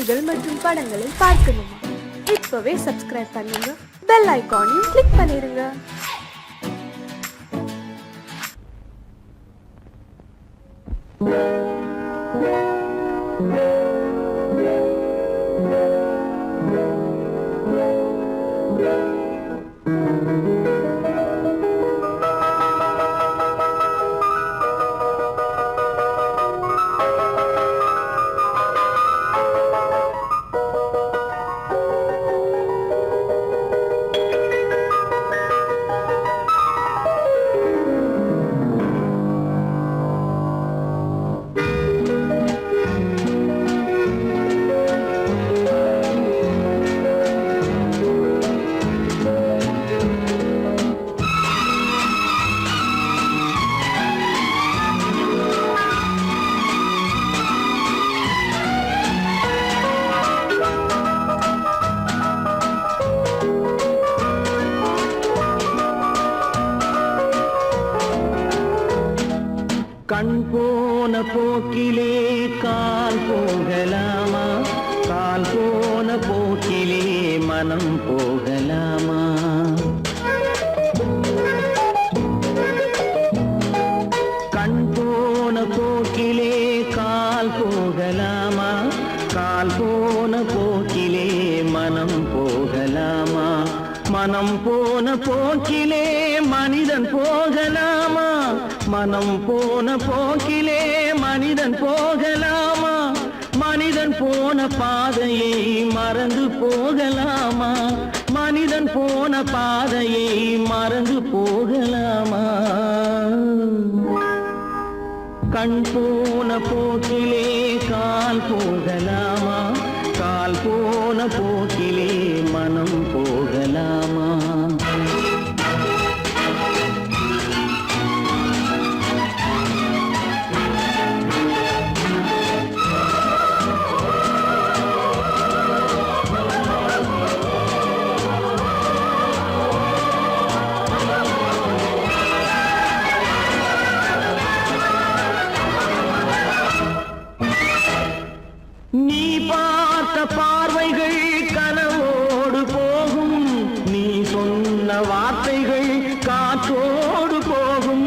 பாடல்கள் மற்றும் படங்களை பார்க்கணுமா? இப்பவே சப்ஸ்கிரைப் பண்ணுங்க, பெல் ஐகானையும் கிளிக் பண்ணிருங்க. கண் போன போக்கிலே கால் போகலாமா? கால் போன போக்கிலே மனம் போகலாமா? கண் போன போக்கிலே கால் போகலாமா? கால் போன போக்கிலே மனம் போகலாமா? மனம் போன போக்கிலே மனிதன் போகலாமா? மனம் போன போக்கிலே மனிதன் போகலாமா? மனிதன் போன பாதையை மறந்து போகலாமா? மனிதன் போன பாதையை மறந்து போகலாமா? கண் போன போக்கிலே கால் போகலாமா? கால் போன போக்கிலே மனம் போகலாமா? நீ பார்த்த பார்வைகள் கனவோடு போகும், நீ சொன்ன வார்த்தைகள் காற்றோடு போகும்.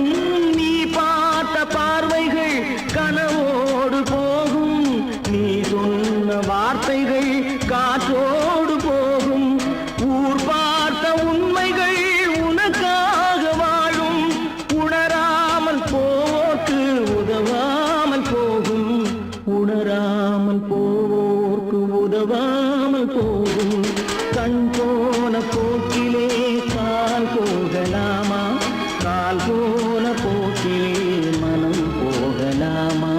நீ பார்த்த பார்வைகள் கனவோடு போகும், நீ சொன்ன வார்த்தைகள் காற்றோடு போகும். ஊர் பார்த்த உண்மைகள் உனக்காக வாழும், உணராமல் போக்கு உதவாமல் போகும். உணராமல் போவோர்க்கு உதவாமல் போகும். கண் போன போக்கிலே கால் போகலாமா? கால் போன போக்கிலே மனம் போகலாமா?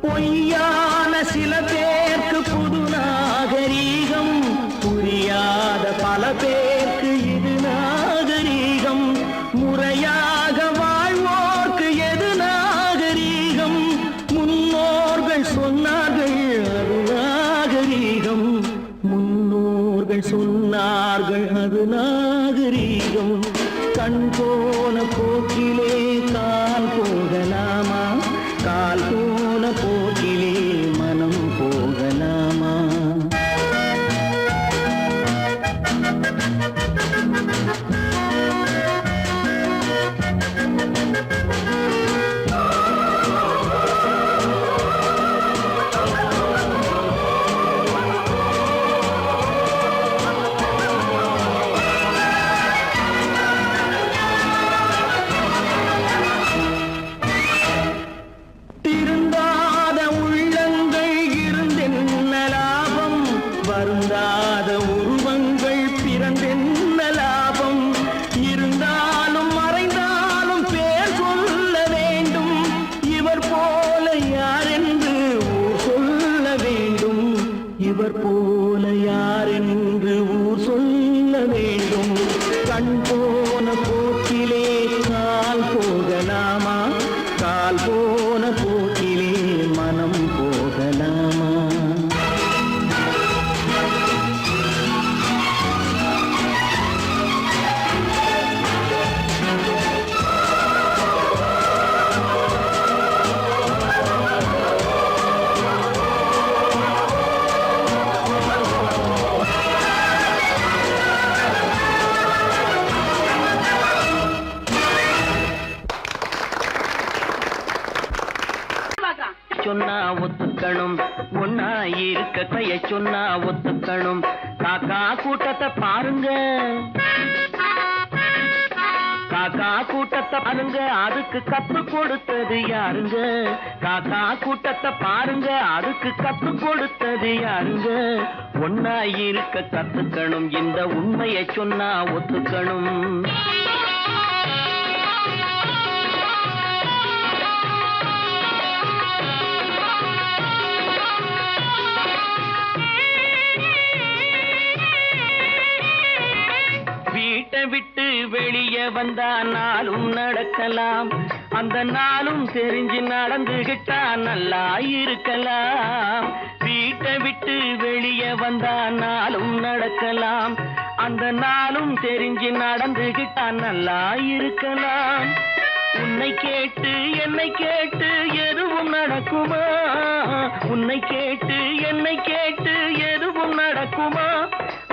பொய்யான சில பேருக்கு புது நாகரீகம், புரியாத பல பேருக்கு இது நாகரீகம். முறையாக வாழ்வோர்க்கு எது நாகரீகம்? முன்னோர்கள் சொன்னார்கள் அது நாகரீகம். முன்னோர்கள் சொன்னார்கள் அது நாகரீகம். கண் போன போக்கிலே கால் போகலாமா? கால் போன போக்கிலே மனம் போகலாமா? உருவங்கள் பிறந்தென்ன லாபம்? இருந்தாலும் மறைந்தாலும் கத்துக்கணும். ஒன்னா இருக்க கைய சொன்னா ஒத்துக்கணும். காக்கா கூட்டத்தை பாருங்க, காக்கா கூட்டத்தை பாருங்க, அதுக்கு கத்து கொடுத்தது யாருங்க? காக்கா கூட்டத்தை பாருங்க, அதுக்கு கத்து கொடுத்தது யாருங்க? ஒன்னா இருக்க கத்துக்கணும், இந்த உண்மையை சொன்னா ஒத்துக்கணும். வீட்டை விட்டு வெளியே வந்தா நாளும் நடக்கலாம், அந்த நாளும் தெரிஞ்சு நடந்துகிட்டா நல்லா இருக்கலாம். வீட்டை விட்டு வெளியே வந்தா நாளும் நடக்கலாம், அந்த நாளும் தெரிஞ்சு நடந்துகிட்டா நல்லா இருக்கலாம். உன்னை கேட்டு என்னை கேட்டு எதுவும் நடக்குமா? உன்னை கேட்டு என்னை கேட்டு எதுவும் நடக்குமா?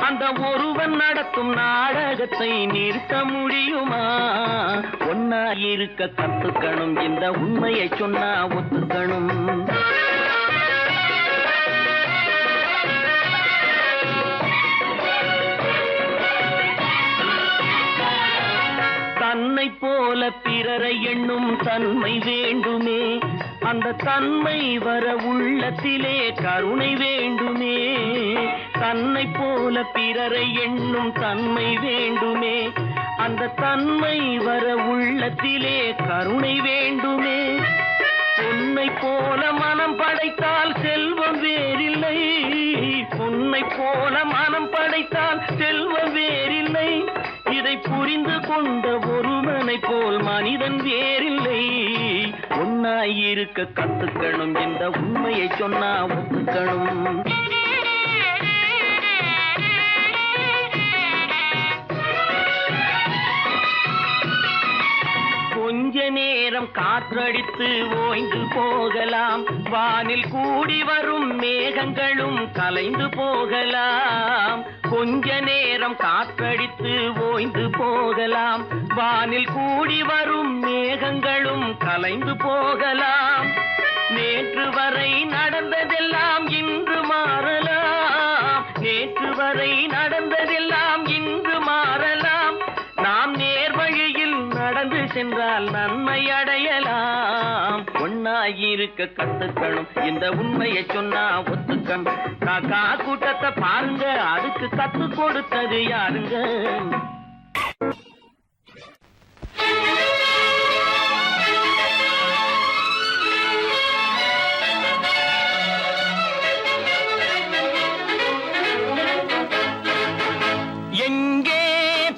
அந்த ஒருவன் நடத்தும் நாடகத்தை நிறுத்த முடியுமா? ஒன்னா இருக்க கத்துக்கணும், இந்த உண்மையை சொன்னா ஒத்துக்கணும். தன்னை போல பிறரை எண்ணும் தன்மை வேண்டுமே, அந்த தன்மை வர உள்ளத்திலே கருணை வேண்டுமே. தன்னை போல பிறரை எண்ணும் தன்மை வேண்டுமே, அந்த தன்மை வர உள்ளத்திலே கருணை வேண்டுமே. பொன்னை போல மனம் படைத்தால் செல்வம் வேறில்லை, பொன்னை போல மனம் படைத்தால் செல்வம் வேறில்லை. இதை புரிந்து கொண்ட ஒருவனை போல் மனிதன் வேறில்லை. ஒன்னாய் இருக்க கத்துக்கணும், இந்த உண்மையை சொன்னா ஒத்துக்கணும். கொஞ்ச நேரம் காற்றடித்து ஓய்ந்து போகலாம், வானில் கூடி வரும் மேகங்களும் கலைந்து போகலாம். கொஞ்ச நேரம் காற்றடித்து ஓய்ந்து போகலாம், வானில் கூடி வரும் மேகங்களும் கலைந்து போகலாம். நேற்று வரை நடந்ததெல்லாம் இன்று மாறலாம், நேற்று வரை நடந்ததெல்லாம் இன்று மாறலாம். நாம் நேர் வழியில் நடந்து சென்றால் நன்மை அடையலாம். ஒன்னாயிருக்க கத்துக்கணும், இந்த உண்மையை சொன்னா ஒத்துக்கணும். காக்கா கூட்டத்தை பாருங்க, அதுக்கு கத்து கொடுத்தது யாருங்க? எங்கே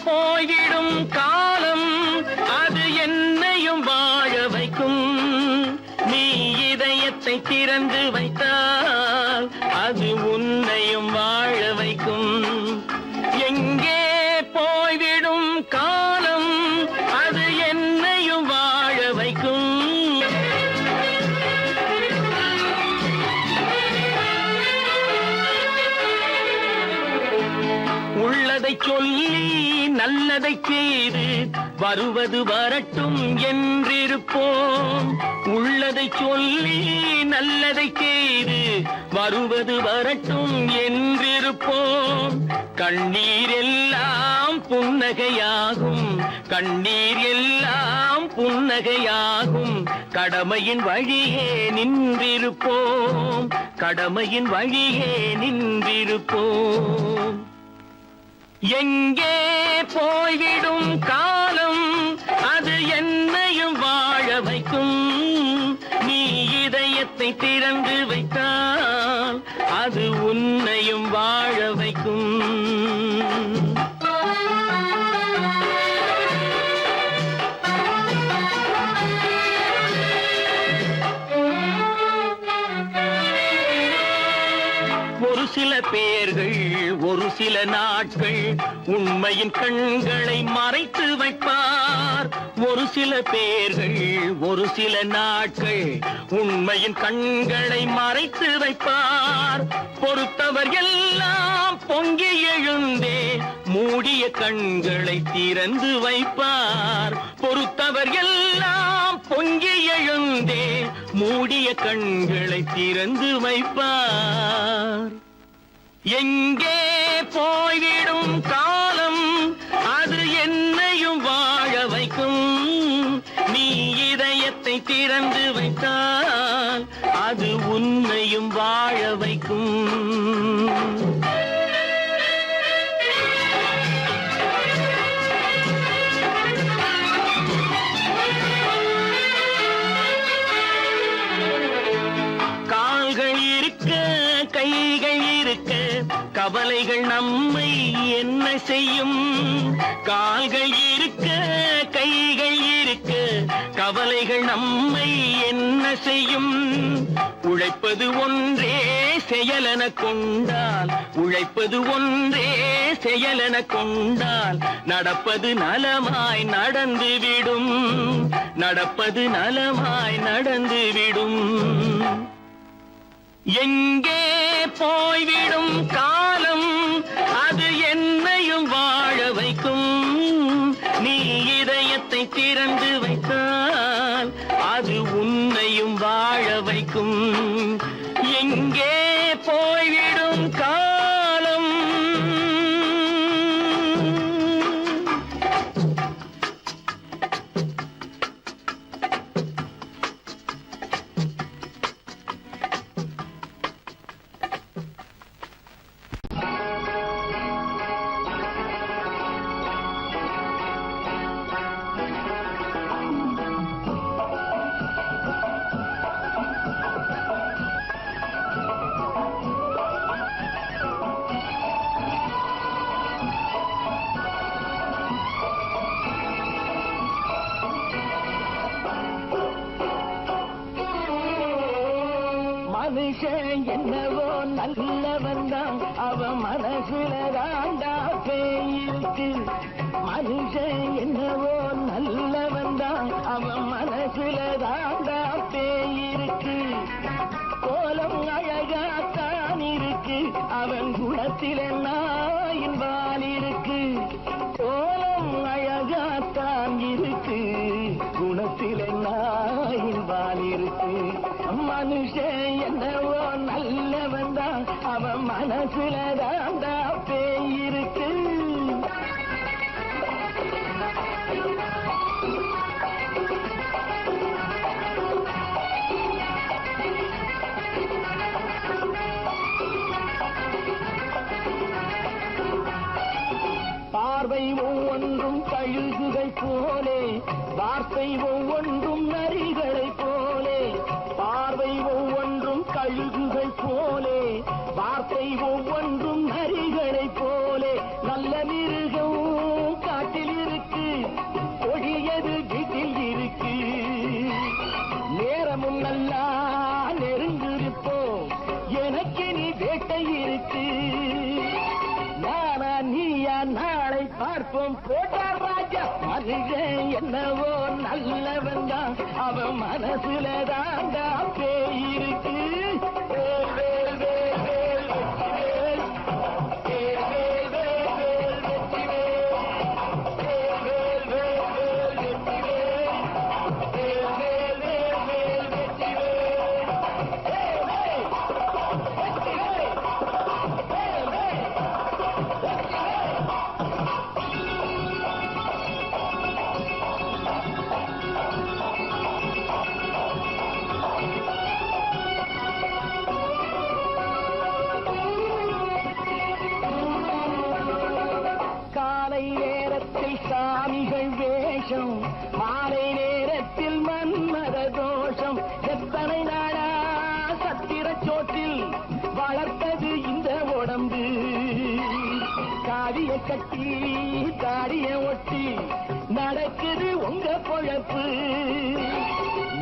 போய்விடும் காலம், அது என்னையும் வாழ வைக்கும். நீ இதயத்தை திறந்து வைத்தால் அது உன்னையும் வாழ வைக்கும். எங்கே போய்விடும் காலம், அது என்னையும் வாழ வைக்கும். உள்ளதை சொல்லி நல்லதை செய்து வருவது வரட்டும் என்றிருப்போம். உள்ளதை சொல்லி நல்லதை செய்து வருவது வரட்டும் என்றிருப்போம். கண்ணீர் எல்லாம் புன்னகையாகும், கண்ணீர் எல்லாம் புன்னகையாகும். கடமையின் வழியே நின்றிருப்போம், கடமையின் வழியே நின்றிருப்போம். எங்கே போய்விடும் காலம், அது என்னையும் வாழ வைக்கும். நீ இதயத்தை திறந்து வைத்தால் அது உன்னையும் வாழ வைக்கும். ஒரு சில பேர்கள் ஒரு சில நாட்கள் உண்மையின் கண்களை மறைத்து வைப்பார். ஒரு சில பேர்கள் ஒரு சில நாட்கள் உண்மையின் கண்களை மறைத்து வைப்பார். பொறுத்தவர் எல்லாம் பொங்கி எழுந்தே மூடிய கண்களை திறந்து வைப்பார். பொறுத்தவர் எல்லாம் பொங்கி எழுந்தே மூடிய கண்களை திறந்து வைப்பார். எங்கே போய்விடும் காலம் அது என்னையும் வாழ வைக்கும். நீ இதயத்தை திறந்து வைத்தால் அது உன்னையும் வாழ வைக்கும். கால்கள் இருக்க கைகள் இருக்க கவலைகள் நம்மை என்ன செய்யும். கால்கள் இருக்க கைகள் இருக்க கவலைகள் நம்மை என்ன செய்யும். உழைப்பது ஒன்றே செயலென கொண்டால், உழைப்பது ஒன்றே செயலென கொண்டால் நடப்பது நலமாய் நடந்துவிடும். நடப்பது நலமாய் நடந்துவிடும். எங்கே போய்விடும் காலம் அது என்னையும் வாழ வைக்கும். நீ இதயத்தை திறந்து வைத்தால் அது உன்னையும் வாழ வைக்கும். எங்கே போய்விடும் காலம். மனுஷன் என்னவோ நல்லவன் தான், அவன் மனசுல தாண்டா பேயிருக்கு. மனுஷன் என்னவோ நல்லவன் தான், அவன் மனசுல தாண்டா பேயிருக்கு. கோலம் அழகாத்தான் இருக்கு, அவன் குணத்தில நாயின் வால் இருக்கு. கோலம் அழகாத்தான் இருக்கு, குணத்தில நாயின் வால் இருக்கு. மனுஷன் என்னவோ நல்லவன் தான், அவன் மனசுல தாண்டா பேயிருக்கு. பார்வை ஒவ்வொன்றும் கழுகுகை போலே, வார்த்தை ஒவ்வொன்றும் நரிகளை போலே. பார்வை ஒவ்வொன்றும் கழுகுகை போலே, வார்த்தை ஒவ்வொன்றும் நரிகளை போலே. நல்ல மிருகம் காட்டில் இருக்கு, கொடியது வீட்டில் இருக்கு. நேரமும் நல்லா நெருங்கிருப்போம், எனக்கு நீ வேட்டை இருக்கு. நானா நீயா நாளை பார்ப்போம் போட்டார் ராஜா. மனுஷன் என்னவோ நல்லவன் தான், அவன் மனசுல தாண்டா பேயிருக்கு. வேல் வேல் வேல் வேல் வெற்றிவேல், வேல் வேல் வேல் வேல் வெற்றிவேல், வேல் வேல் வேல் வேல் வெற்றிவேல், வேல் வேல் வேல் வேல் வெற்றிவேல், வேல் வேல் வெற்றிவேல், வேல் வேல். காலை நேரத்தில் சாமிகள் வேஷம், மாலை நேரத்தில் மன்மத தோஷம். எத்தனை நாளா சத்திரச்சோட்டில் வளர்த்தது இந்த உடம்பு. காவிய கட்டி தாடிய ஒட்டி நடக்குது உங்க பொழப்பு.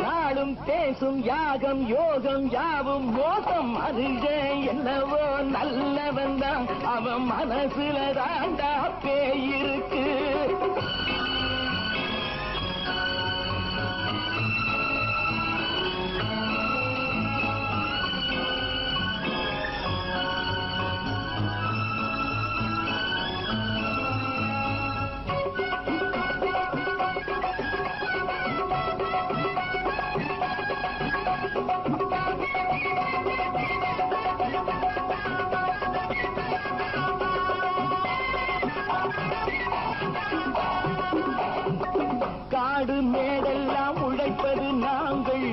நாளும் பேசும் யாகம் யோகம் யாவும் மோசம். மனுஷன் என்னவோ நல்லவன் தான், அவன் மனசுல தாண்டா பேயிருக்கு. காடு மேடெல்லாம் உழைப்பது நாங்கள்,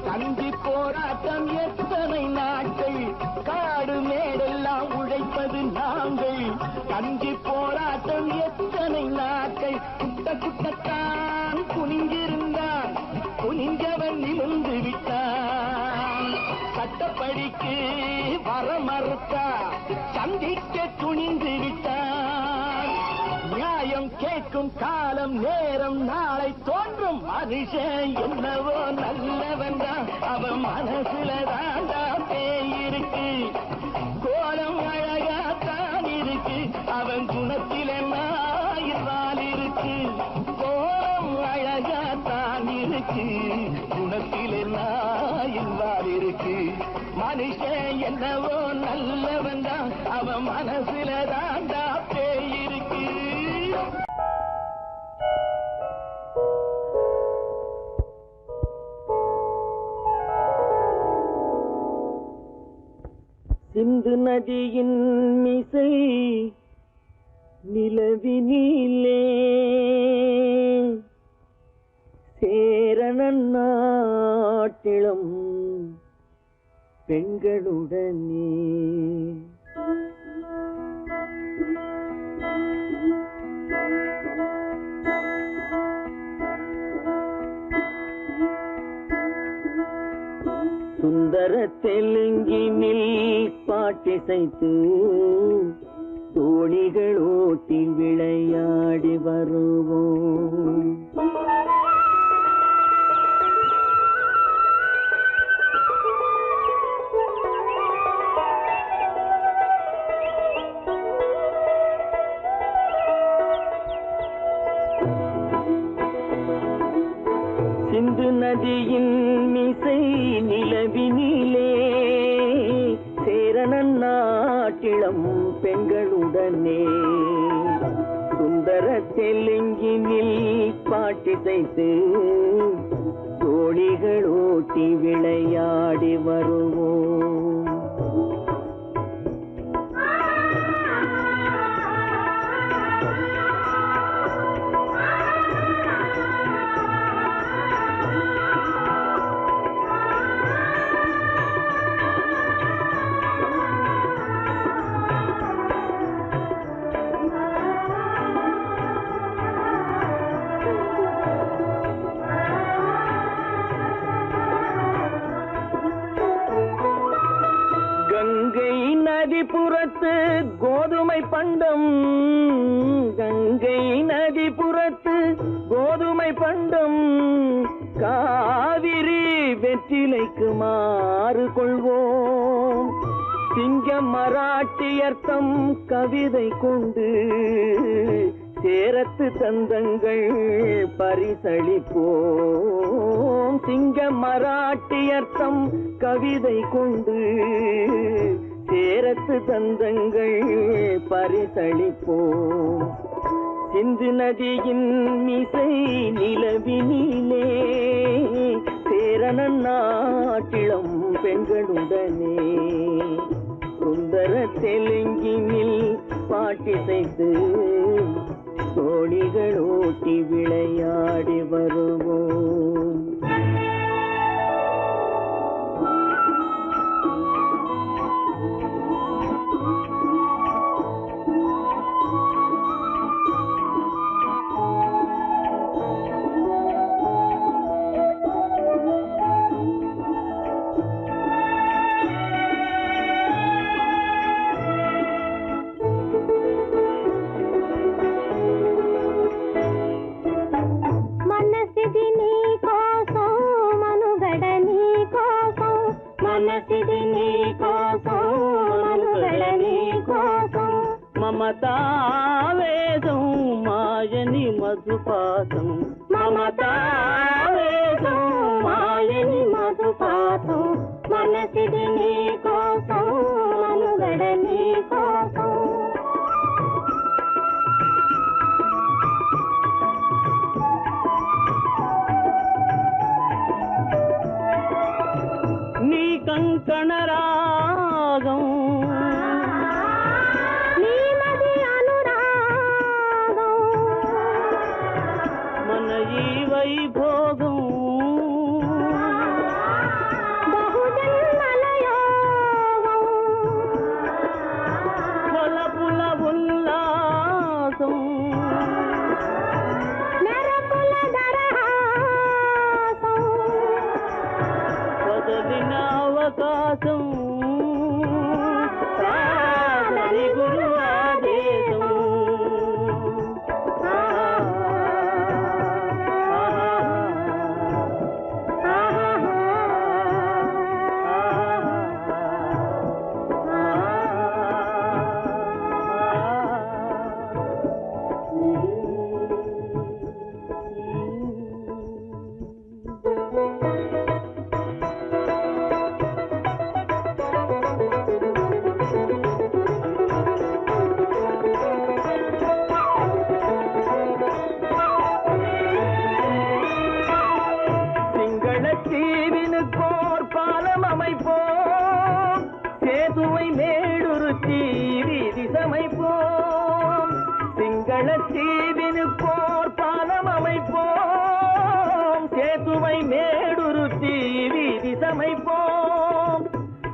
கஞ்சி போராட்டம் எத்தனை நாட்கள். காடு மேடெல்லாம் உழைப்பது நாங்கள், கஞ்சி போராட்டம் எத்தனை நாட்கள். குட்ட குட்டத்தான் குனிஞ்சிருந்தான், குனிஞ்சவன் நிமிர்ந்து விட்டான். சட்டப்படிக்கு வர மறுத்தா, சந்திக்க துணிந்து விட்டான். நியாயம் கேட்கும் காலம் நேரம் நாளை தோன்றும். மனுஷன் என்னவோ நல்லவன் தான், அவன் மனசுல தாண்டா பேயிருக்கு. கோலம் அழகாத்தான் இருக்கு, அவன் குணத்தில நாயினால் இருக்கு. கோலம் அழகாத்தான் இருக்கு, குணத்தில நாயினால் இருக்கு. மனுஷன் என்னவோ நல்லவன் தான், அவன் மனசுல தாண்டா பேயிருக்கு. சிந்து நதியின் மிசை நிலவினிலே சேரணன் நாட்டிளம் பெண்களுடனே சுந்தர தெலுங்கினில் பாட்டிசைத்து தோணிகள் ஓட்டி விளையாடி வருவோம். சிந்து நதியின் மிசை நிலவினிலே சேரணன் நாட்டிளம் பெண்களுடனே சுந்தர தெலுங்கினில் பாட்டிசைத்து தோணிகள் ஓட்டி விளையாடி வருவோம். கங்கை நதிபுறத்து கோதுமை பண்டம், கங்கை நதிபுறத்து கோதுமை பண்டம், காவிரி வெற்றிலைக்கு மாறு கொள்வோம். சிங்க மராட்டியர்த்தம் கவிதை கொண்டு சேரத்து தந்தங்கள் பரிசளிப்போம். சிங்க மராட்டியர்த்தம் கவிதை கொண்டு சேரத்து தந்தங்கள் பரிசளிப்போம். சிந்து நதியின் மிசை நிலவினிலே சேரணன் நாட்டிளம் பெண்களுடனே சுந்தர தெலுங்கினில் பாட்டிசைத்து தோணிகள் ஓட்டி விளையாடி வருவோம். మమతావేదం మాయని మధుపాతం, మమతావేదం మాయని మధుపాతం, మనసిది నీ కోసం మనుగడ నీ కోసం. నీ కంకణ రాగం போகும் புல உல்லாசம் பதவின அவகாசம் சாதனை குரு ஆதேசம் தீவினுக்கோர் பாலம் அமைப்போம் சேதுவை மேடுருத்தி வீதி சமைப்போம் சிங்கள தீவினுக்கோர் பாலம் அமைப்போம் சேதுவை மேடுருத்தி வீதி சமைப்போம்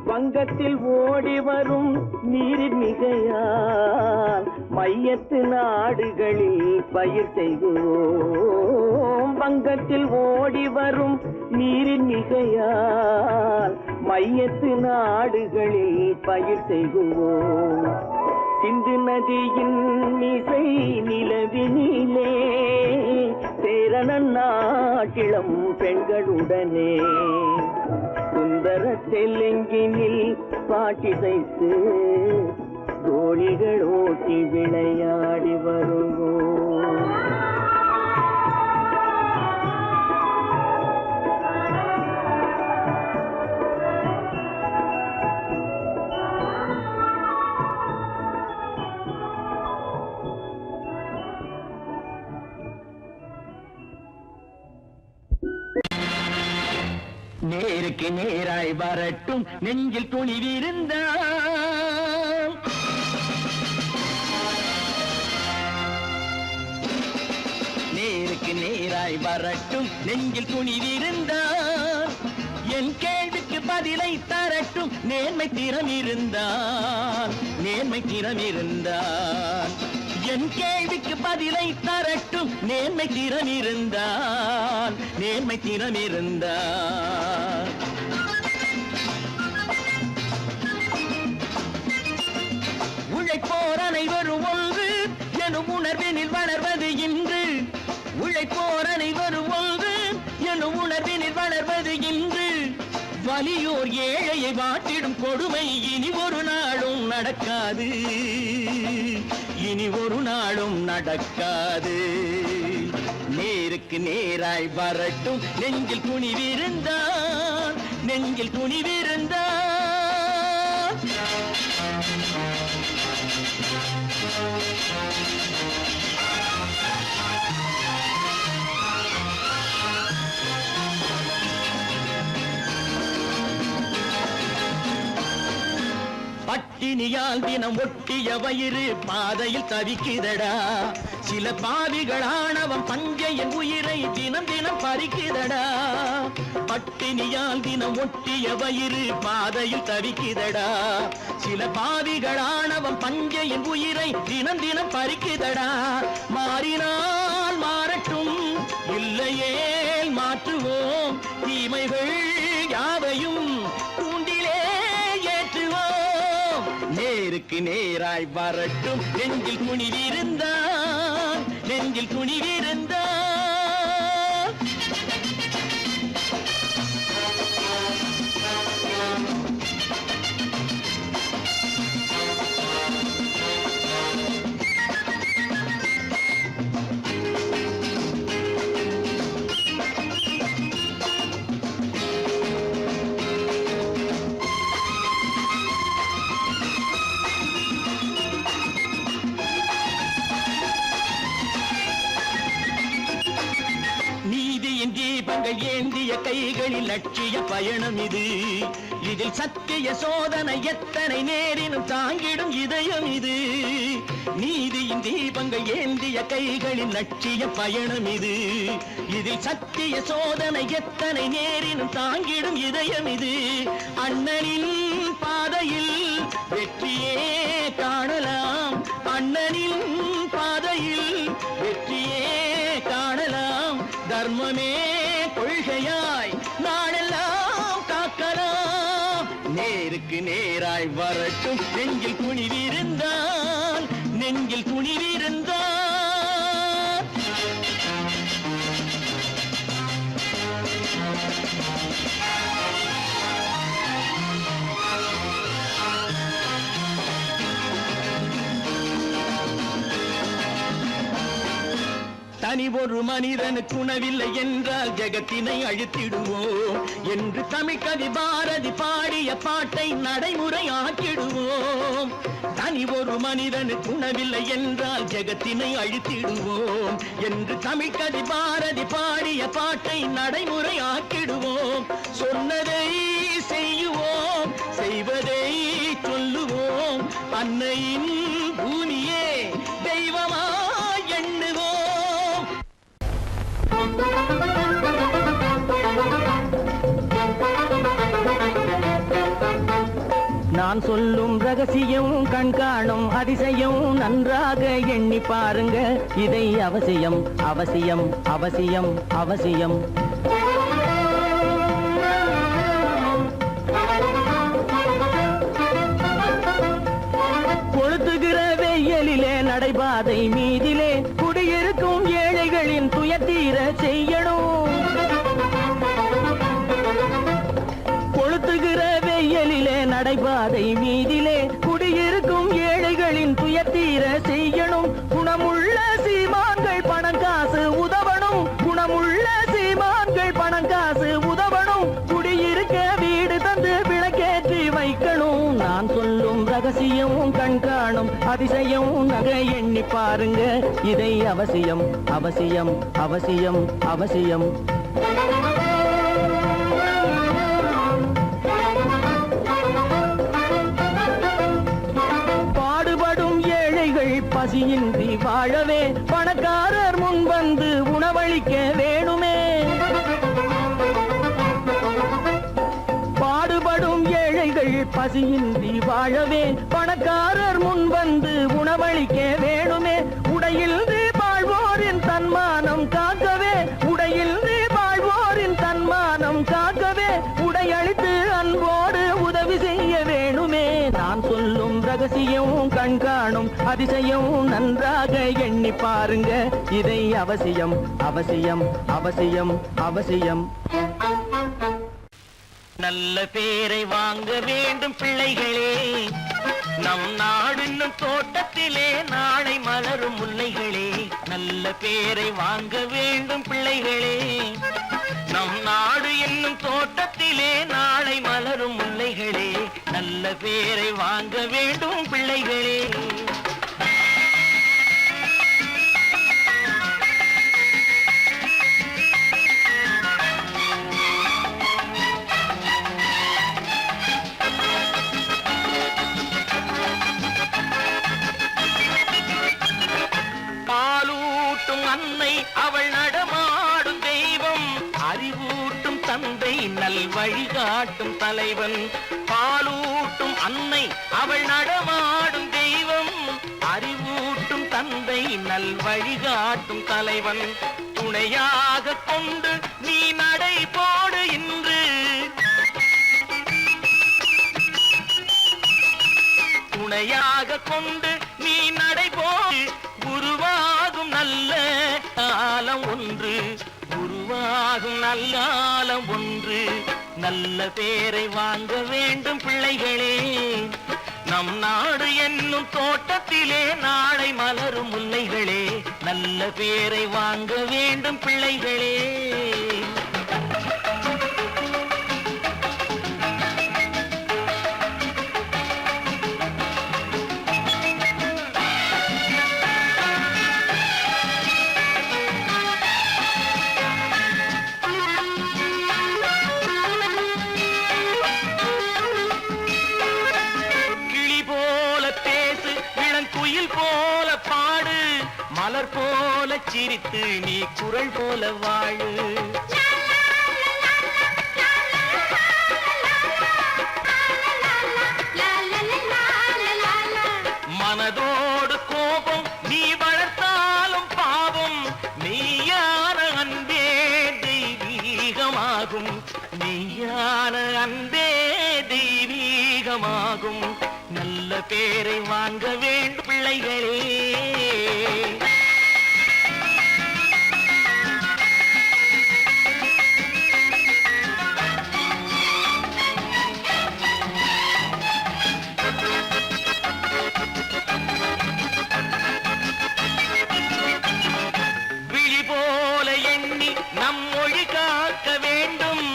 வங்கத்தில் ஓடி வரும் நீரின் மிகையால் மையத்து நாடுகளில் பயிர் செய்வோம் வங்கத்தில் ஓடி வரும் நீரின் மிகையால் மையத்து நாடுகளில் பயிர் செய்வோம் சிந்து நதியின் மிசை நிலவினிலே சேரணன் நாட்டிளம் பெண்களுடனே சுந்தர தெலுங்கினில் பாட்டிசைத்து தோழிகள் ஓட்டி விளையாடி வருவோம் நேருக்கு நேராய் வரட்டும் நெஞ்சில் துணிவிருந்தால் நேருக்கு நேராய் வரட்டும் நெஞ்சில் துணிவிருந்தால் என் கேள்விக்கு பதிலை தரட்டும் நேர்மை திறம் இருந்தால் என் கேள்விக்கு பதிலை தரட்டும் நேர்மை திறம் இருந்தால் உழைப்போர் அனைவரும் ஒன்று எனும் உணர்வினில் வளர்வது இன்று உழைப்போர் அனைவரும் ஒன்று எனும் உணர்வினில் வளர்வது இன்று வலியோர் ஏழையை வாட்டிடும் கொடுமை இனி ஒரு நாளும் நடக்காது நேருக்கு நேராய் வரட்டும் நெஞ்சில் துணிவிருந்தால் பட்டினியால் தினம் ஒட்டிய வயிறு பாதையில் தவிக்குதடா சில பாவிகளானவன் பஞ்சையின் உயிரை தினம் தினம் பறிக்குதடா பட்டினியால் தினம் ஒட்டிய வயிறு பாதையில் தவிக்குதடா சில பாவிகளானவன் பஞ்சையின் உயிரை தினம் தினம் பறிக்குதடா மாறினால் மாறட்டும் இல்லையே மாற்றுவோம் தீமைகள் யாவையும் கூண்டிலே ஏற்றுவோம் நேருக்கு நேராய் வரட்டும் நெஞ்சில் துணிவிருந்தால் தீபங்கள் ஏந்திய கைகளில் லட்சிய பயணம் இது. இதில் சத்திய சோதனை எத்தனை நேரினும் தாங்கிடும் இதயம் இது. நீதியின் தீபங்கள் ஏந்திய கைகளில் லட்சிய பயணம் இது. இதில் சத்திய சோதனை எத்தனை நேரினும் தாங்கிடும் இதயம் இது. அண்ணனின் பாதையில் வெற்றியே காணலாம், அண்ணனின் பாதையில் வெற்றியே காணலாம். தர்மமே கொள்கையாய் நாடெல்லாம் காக்கலாம். நேருக்கு நேராய் வரட்டும் நெஞ்சில் துணிவிருந்தால், நெஞ்சில் துணிவிருந்தால். தனி ஒரு மனிதனுக்கு உணவில்லை என்றால் ஜெகத்தினை அழித்திடுவோம் என்று தமிழ் கவி பாரதி பாடிய பாட்டை நடைமுறையாக்கிடுவோம். தனி ஒரு மனிதனுக்கு உணவில்லை என்றால் ஜெகத்தினை அழித்திடுவோம் என்று தமிழ் கவி பாரதி பாடிய பாட்டை நடைமுறையாக்கிடுவோம். சொன்னதை செய்யுவோம், செய்வதை சொல்லுவோம். அன்னையின் பூமியே தெய்வமா எண்ணுவோம். நான் சொல்லும் ரகசியம் கண்காணும் அதிசயம் நன்றாக எண்ணி பாருங்க. இதை அவசியம் அவசியம் அவசியம் அவசியம். கொளுத்துகிற வெயிலிலே நடைபாதை மீதிலே குடியிருக்கும் ஏழைகளின் துயத்தீர செய்யணும். கொளுத்துகிற வெயிலிலே நடைபாதை மீதிலே குடியிருக்கும் ஏழைகளின் துயத்தீர செய்யணும். குணமுள்ள சீமான்கள் பணம் காசு உதவணும், குணமுள்ள சீமான்கள் பணம் காசு உதவணும். குடியிருக்க வீடு தந்து விளக்கேற்றி வைக்கணும். நான் சொல்லும் ரகசியம் கண்காணும் அதிசயம் நகை எண்ணி பாருங்க. இதை அவசியம் அவசியம் அவசியம் அவசியம். பாடுபடும் ஏழைகள் பசியின்றி வாழவே பணக்காரர் முன் வந்து உணவளிக்க வேணுமே. பாடுபடும் ஏழைகள் பசியின்றி வாழவே பணக்காரர் முன் வந்து உணவளிக்க வேணுமே. உடையில் வாழ்வோரின் தன்மானம் காக்கவே, உடையில் வாழ்வோரின் தன்மானம் காக்கவே உடையளித்து அன்போடு உதவி செய்ய வேணுமே. நான் சொல்லும் ரகசியம் கண்காணும் அதிசயம் நன்றாக எண்ணி பாருங்க. இதை அவசியம் அவசியம் அவசியம் அவசியம். நல்ல பேரை வாங்க வேண்டும் பிள்ளைகளே, நம் நாடு என்னும் தோட்டத்திலே நாளை மலரும் முல்லைகளே. நல்ல பேரை வாங்க வேண்டும் பிள்ளைகளே, நம் நாடு என்னும் தோட்டத்திலே நாளை மலரும் முல்லைகளே. நல்ல பேரை வாங்க வேண்டும் பிள்ளைகளே. அன்னை அவள் நடமாடும் தெய்வம், அறிவூட்டும் தந்தை நல் வழிகாட்டும் தலைவன். பாலூட்டும் அன்னை அவள் நடமாடும் தெய்வம், அறிவூட்டும் தந்தை நல் வழிகாட்டும் தலைவன். துணையாக கொண்டு நீ நடை போடு இன்று, துணையாக கொண்டு நீ நடை போடு. குருவாகும் நல்ல காலம் ஒன்று, குருவாகும் நல்ல காலம் ஒன்று. நல்ல பேரை வாங்க வேண்டும் பிள்ளைகளே, நம் நாடு என்னும் தோட்டத்திலே நாளை மலரும் முல்லைகளே. நல்ல பேரை வாங்க வேண்டும் பிள்ளைகளே. சிரித்து நீ குரல் போல வாழு. மனதோடு கோபம் நீ வளர்த்தாலும் பாவம், நீயான அன்பே தெய்வீகமாகும், நீயான அன்பே தெய்வீகமாகும். நல்ல பேரை வாங்க வேண்டும் பிள்ளைகளே. விழி போல எண்ணி நம் மொழி காக்க வேண்டும்,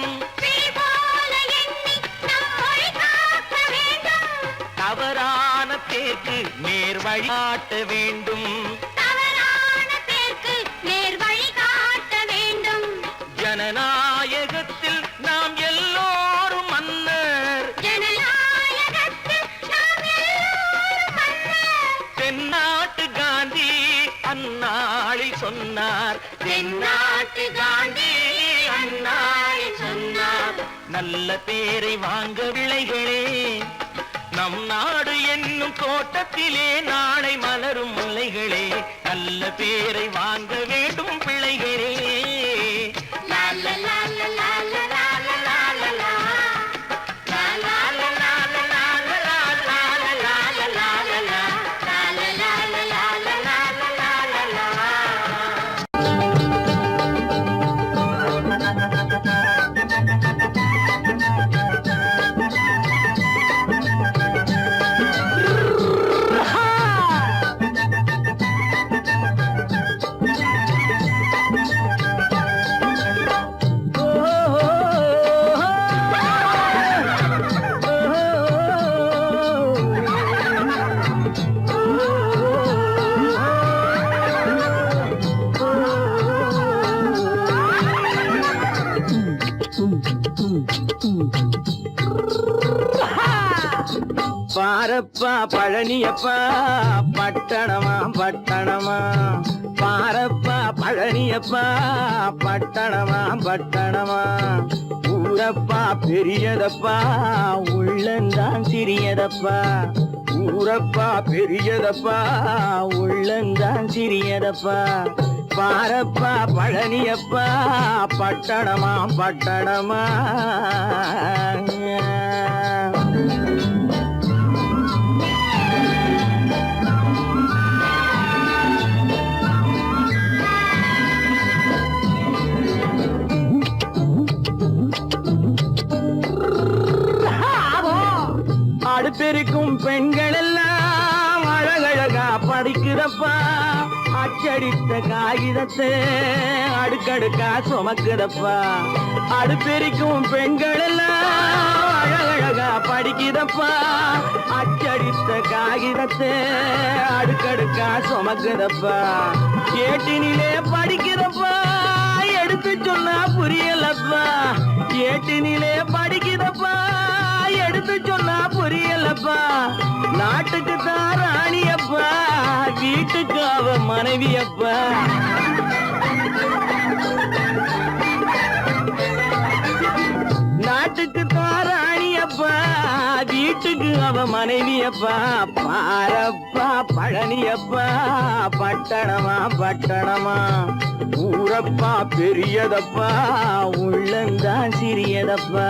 தவறான பேருக்கு நேர் வழி காட்ட வேண்டும், ஜனநாயகத்தில் நாம் எல்லோரும் மன்னர், தென்னாட்டு காந்தி அந்நாளில் சொன்னார், தென்னாட்டு காந்தி அந்நாளில் சொன்னார். நல்ல பேரை வாங்க விளைகளே, நம் நாடு என்னும் தோட்டத்திலே நாளை மலரும் முல்லைகளே. நல்ல பேரை வாங்க வேண்டும் பிள்ளைகளே. பாரப்பா பழனியப்பா பட்டணமா பட்டணமா, பாரப்பா பழனியப்பா பட்டணமா பட்டணமா. ஊரப்பா பெரியதப்பா உள்ளந்தான் சிறியதப்பா, ஊரப்பா பெரியதப்பா உள்ளந்தான் சிறியதப்பா. பாரப்பா பழனியப்பா பட்டணமா பட்டணமா. அடுப்பெருக்கும் பெண்கள் எல்லாம் அழகழகா படிக்கிறப்பா, அச்சடித்த காகிதத்தை அடுக்கடுக்கா சுமக்குதப்பா. அடுப்பெருக்கும் பெண்கள் எல்லாம் அழகழகா படிக்கிறப்பா, அச்சடித்த காகிதத்தை அடுக்கடுக்கா சுமக்குதப்பா. ஏட்டினிலே படிக்கிறப்பா எடுத்து சொன்னா புரியலப்பா, ஏட்டினிலே படிக்கிறப்பா எடுத்து சொன்னா புரியலப்பா. நாட்டுக்கு தான் ராணியப்பா, வீட்டுக்கு அவ மனைவியப்பா. நாட்டுக்கு தான் ராணியப்பா, வீட்டுக்கு அவ மனைவியப்பா. பாரப்பா பழனியப்பா பட்டணமா பட்டணமா. ஊரப்பா பெரியதப்பா உள்ளந்தான் சிறியதப்பா.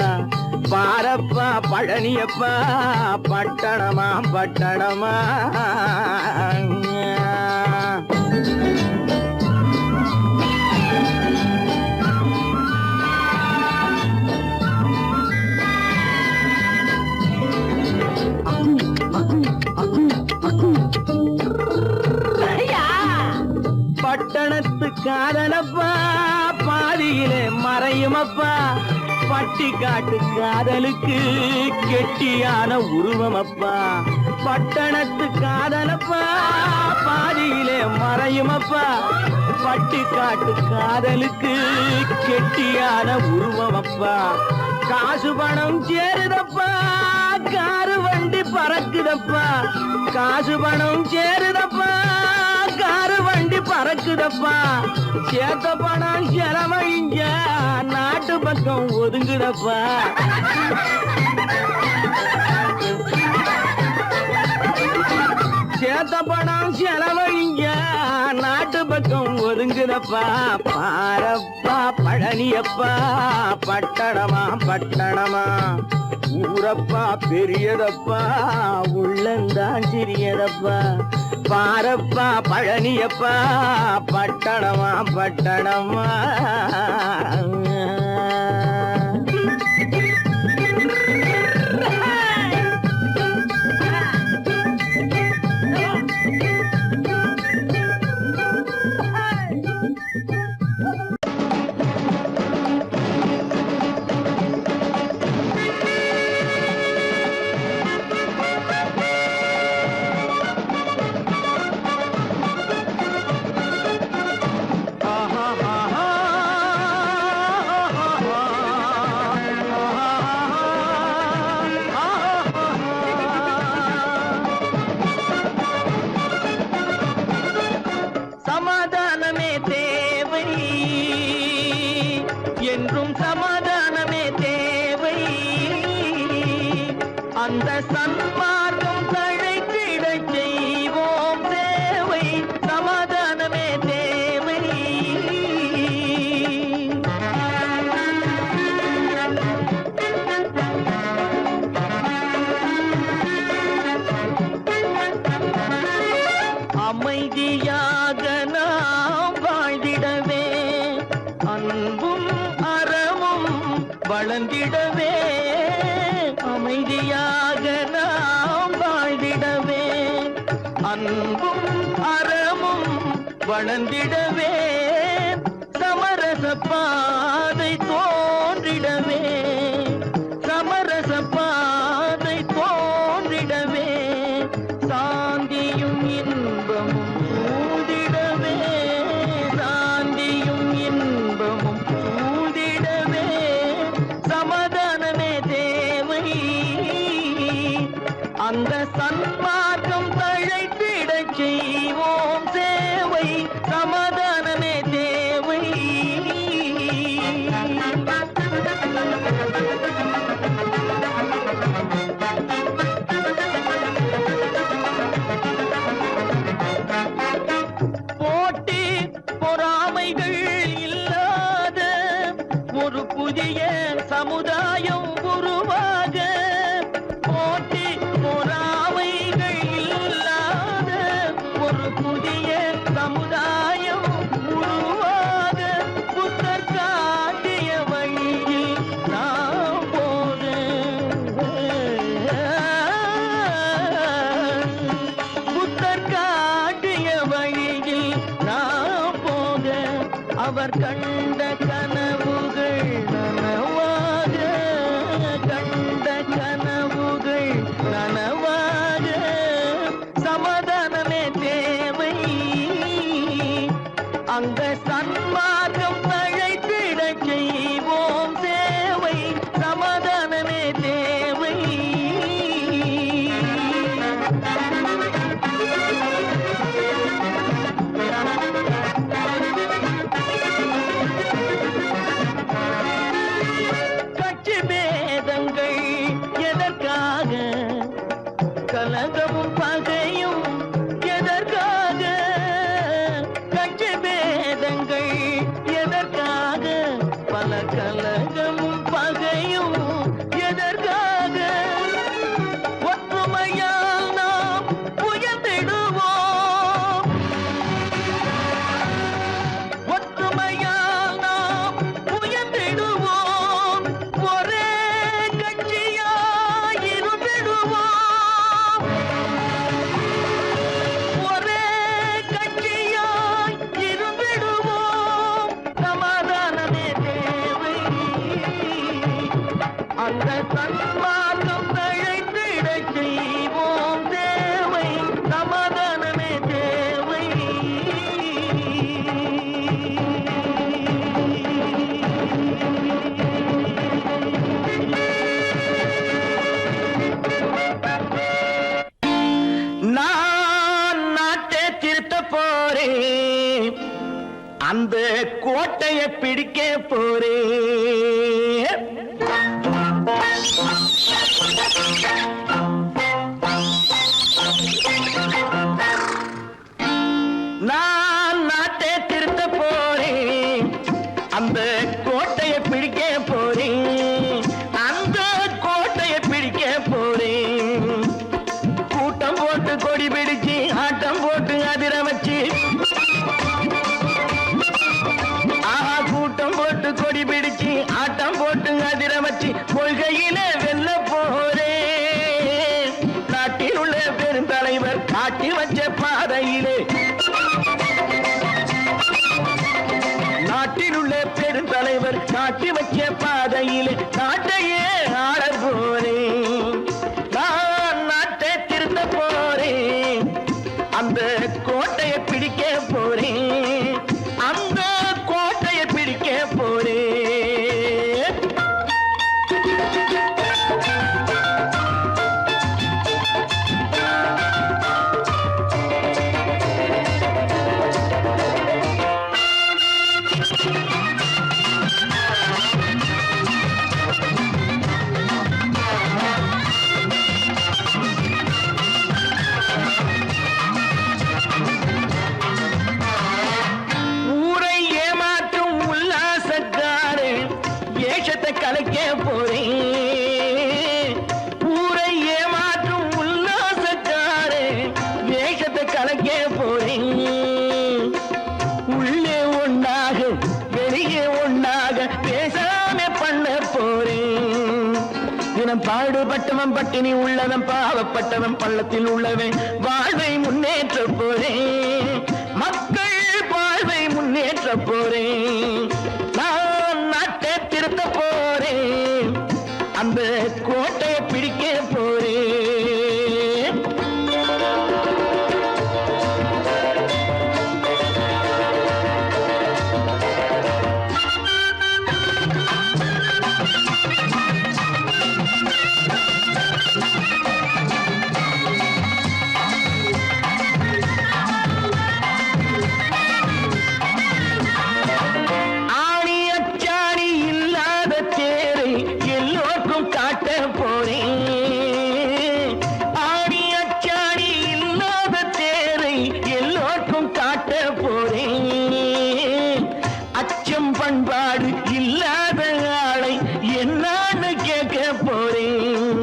பாரப்பா பழனியப்பா பட்டணமா பட்டணமா. பட்டணத்து காதலப்பா பாதியிலே மறையுமப்பா, பட்டி காட்டு காதலுக்கு கெட்டியான உருவமப்பா. பட்டணத்து காதலப்பா பாதியிலே மறையுமப்பா, பட்டி காட்டு காதலுக்கு கெட்டியான உருவமப்பா. காசு பணம் சேருதப்பா காரு வண்டி பறக்குதப்பா, காசு பணம் சேருதப்பா காரு வண்டி பறக்குதப்பா, சேத்த பணம் செலவழிஞ்ச நாட்டு பக்கம் ஒதுங்குதப்பா. சேத்த பணம் செலவழிஞ்ச நாட்டு பக்கம் ஒதுங்குதப்பா. பாரப்பா பழனியப்பா, பட்டணமா பட்டணமா, ஊரப்பா பெரியதப்பா, உள்ளந்தான் சிறியதப்பா. பாரப்பா பழனியப்பா, பட்டணமா பட்டணமா. சமாதானமே தேவை என்றும் சமாதானமே தேவை. அந்த சன்மார்க்கம் தழைத்திடச் செய்வோம் சேவை. சமாதானமே தேவை. அமைதியாக நாம் வாழ்ந்திடவே, அன்பும் அறமும் வளர்ந்திடவே. அமைதியாக நாம் வாழ்ந்திடவே, அன்பும் அறமும் வளர்ந்திடவே. சமரச பாதை தோன்றிடவே, சமரச பாதை தோன்றிடவே. சாந்தியும் இன்பமும் சூழ்ந்திடவே, சாந்தியும் இன்பமும் சூழ்ந்திடவே. சமாதானமே தேவை. அந்த சன்மார்க்கம் தழைத்திடச் செய்வோம் சேவை. சமாதானமே தேவை. போட்டி பொறாமைகள் இல்லாத ஒரு புதிய சமுதாயம் உருவாக. போட்டி பொறாமைகள் இல்லாத ஒரு புதிய சமுதாயம் உருவாக. புத்தர் காட்டிய வழியில் நாம் போக, புத்தர் காட்டிய வழியில் நாம் போக. அவர் கண்ட கனவுகள் நனவாக, கண்ட கனவுகள் நனவாக. சமாதானமே தேவை. அங்க சன்மார்க்கம் தழைத்திடச் செய்வோம் சேவை. சமாதானமே தேவை. கட்சி பேதங்கள் எதற்காக, கலகமும் பகையும் எதற்காக. கட்சி பேதங்கள் எதற்காக, பல கலகமும் பகையும் எதற்காக. ஒற்றுமையால் நாம் உயர்ந்திடுவோம், ஒற்றுமையால் நாம் உயர்ந்திடுவோம். ஒரே கட்சியாய் இருந்திடுவோம், ஒரே கட்சியாய் இருந்திடுவோம். சமாதானமே தேவை. அந்த சன்மார்க்கம் தழைத்திடச் செய்வோம் தேவை. சமாதானமே தேவை. நான் நாட்டை திருத்த போறேன், கோட்டையை பிடிக்க போறேன். நான் நாட்டை திருத்த போறேன், அந்த கோட்டையை பிடிக்க போறேன், அந்த கோட்டையை பிடிக்க போறேன். கூட்டம் போட்டு கொடி பிடிச்சு ஆட்டம் போட்டு அதிர வச்சு, கூட்டம் போட்டு கொடி பிடிச்சு ஆட்டம் போட்டு அதிர வச்சு கொள்கையில வெல்ல போறேன். நாட்டில் உள்ள பெருந்தலைவர் காட்டி வச்ச பாதையிலே, நாட்டில் உள்ள பெருந்தலைவர் காட்டி வச்ச பாதையிலே நாட்டையே ஆள போறேன். நான் நாட்டை திருத்த போறேன், அந்த கோட்டையை பிடிக்க போறேன், அந்த கோட்டையை பிடிக்க போறேன். ஊரை ஏமாற்றும் உல்லாசக்காரு வேஷத்தை கலைக்க போறேன். ஊரை ஏமாற்றும் உல்லாசக்காரு வேஷத்தை கலைக்க போறேன். உள்ளே ஒண்ணாக வெளியே ஒண்ணாக பேசாம பண்ண போறேன். தினம் பாடுபட்டவன் பட்டினி உள்ளவன் பாவப்பட்டவன் பள்ளத்தில் உள்ளவன் வாழ்வை முன்னேற்ற போறேன். மக்கள் வாழ்வை முன்னேற்ற போறேன். நான் நாட்டை திருத்த போறேன், அந்த கோட்டையை பிடிக்க போறேன். ஆணி அச்சாணி இல்லாத தேரை எல்லோருக்கும் காட்ட போறேன். ஆணி அச்சாணி இல்லாத தேரை எல்லோருக்கும் காட்ட போறேன். அச்சம் பண்பாடு இல்லாத ஆளை என்னான்னு கேட்க போறேன்.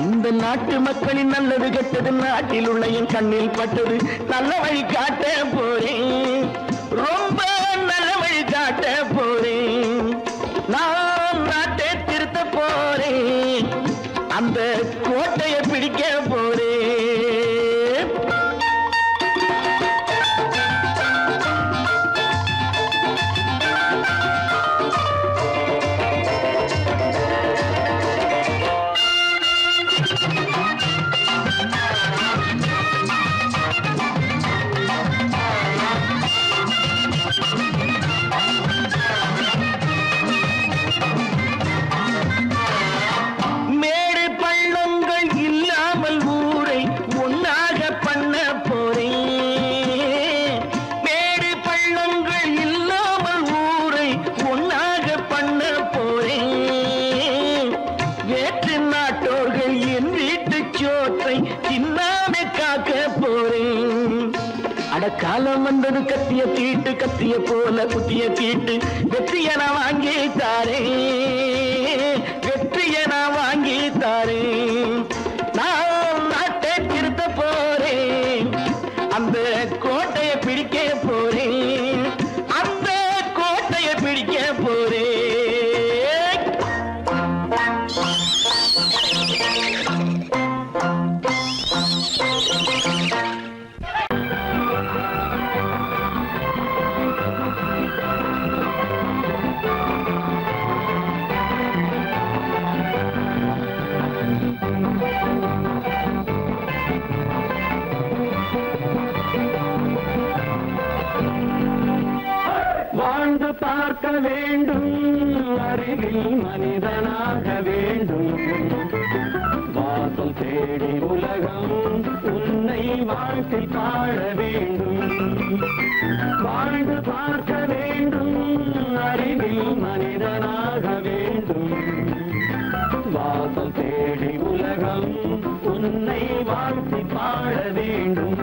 இந்த நாட்டு மக்களின் நல்லது கெட்டது நாட்டில் உள்ள என் கண்ணில் பட்டது நல்ல வழி காட்ட போறேன். ரொம்ப நல்ல வழி காட்ட போறேன். நான் நாட்டை திருத்த போறேன், அந்த கோட்டையை பிடிக்க போறேன். மேடு பள்ளங்கள் இல்லாமல் ஊரை ஒன்னாக பண்ண போறேன். மேடு பள்ளங்கள் இல்லாமல் ஊரை ஒன்னாக பண்ண போறேன். வேற்று நாட்டோர்கள் என் வீட்டு சோற்றை தின்னாமே காக்க போறேன். அடக்காலம் வந்தது கத்திய தீட்டு, கத்திய போல குத்திய தீட்டு வெற்றிய நான் வாங்கி தாரேன், வெற்றிய நான் வாங்கி தாரேன். நான் நாட்டை திருத்த போறேன், அந்த கோட்டையை பிடிக்க போறேன், அந்த கோட்டையை பிடிக்க போறேன். வாழ்ந்து பார்க்க வேண்டும், அறிவில் மனிதனாக வேண்டும். வாசல் தேடி உலகம் உன்னை வாழ்க்கை பாட வேண்டும். வாழ்ந்து பார்க்க வேண்டும், வாசல் தேடி உலகம் உன்னை வாழ்த்தி பாட வேண்டும்.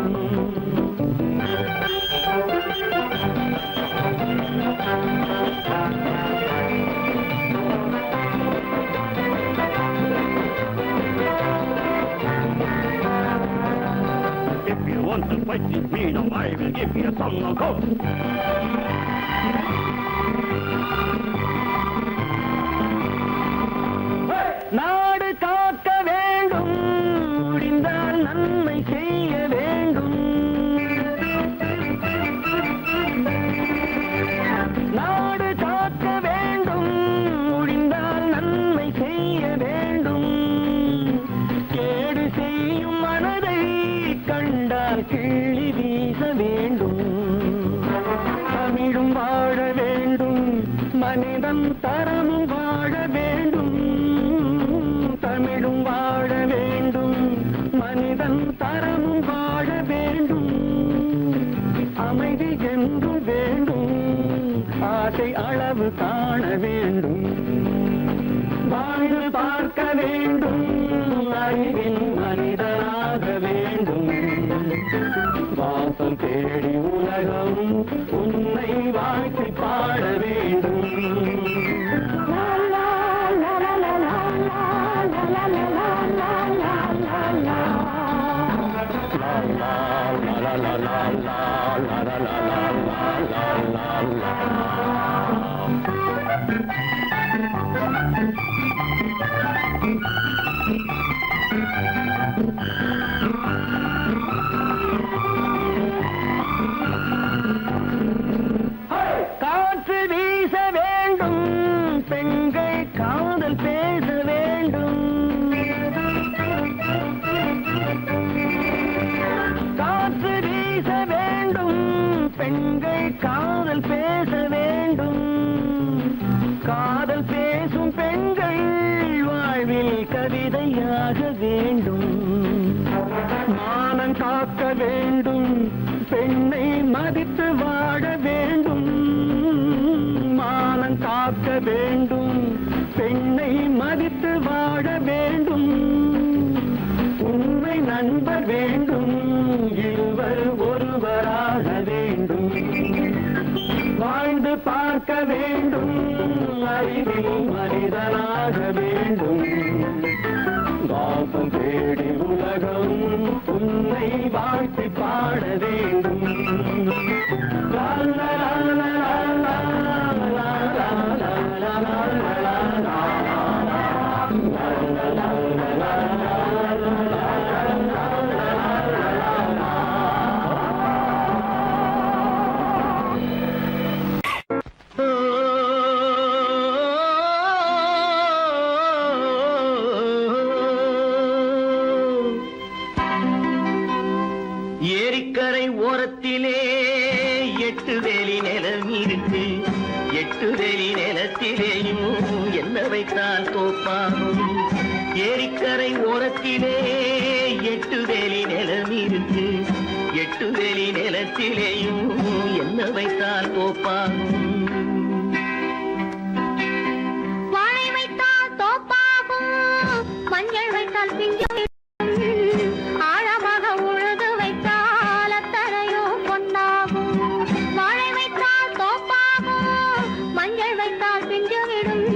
If you want to fight with me, now I will give you a song of hope. நாடு காக்க வேண்டும், முடிந்தால் நன்மை செய்ய வேண்டும். நாடு காக்க வேண்டும், முடிந்தால் நன்மை செய்ய வேண்டும். கேடு செய்யும் மனதை கண்டால் கிள்ளி வீச வேண்டும். தமிழும் வாழ வேண்டும், மனிதன் தரமும் வாழ வேண்டும். தமிழும் வாழ வேண்டும், மனிதன் தரமும் வாழ வேண்டும். அமைதி என்று வேண்டும், ஆசை அளவு காண வேண்டும். வாழ்ந்து பார்க்க வேண்டும், அறிவின் மனிதனாக வேண்டும். வாசம் தேடி உலகம் உன்னை வாழ்த்தி பாட வேண்டும். காற்று வீச வேண்டும், பெண்கள் காதல் பேச வேண்டும். காற்று வீச வேண்டும், பெண்கள் காதல் பேச வேண்டும். காதல் பேசும் பெண்கள் வாழ்வில் கவிதையாக வேண்டும். மானம் காக்க வேண்டும், பெண்ணை மதித்து வாழ வேண்டும். மானம் காக்க வேண்டும், பெண்ணை மதித்து வாழ வேண்டும். உண்மை நண்பர் வேண்டும், இருவர் ஒருவராக வேண்டும். வாழ்ந்து பார்க்க வேண்டும், அறிவில் மனிதனாக வேண்டும். வாசம் தேடி உலகம் உன்னை வாழ்த்தி பாட வேண்டும். லா லா லா லா லா லா லா லா லா. ஏரிக்கரை ஓரத்திலே 8 வேலி நிலம் இருக்கு. 8 வேலி நிலத்திலேயும் என்ன வைத்தால் தோப்பாகும். ஏரிக்கரை ஓரத்திலே 8 வேலி நிலம் இருக்கு. 8 வேலி நிலத்திலேயும் என்ன வைத்தால் தோப்பாகும். வாழை வைத்தால் தோப்பாகும், மஞ்சள் வைத்தால் பிஞ்சு. ஆழமாக உழுது வைத்தால் அத்தனையோ பொன்னாகும். வாழை வைத்தால் தோப்பாகும், மஞ்சள் வைத்தால் பிஞ்சுவிடும்.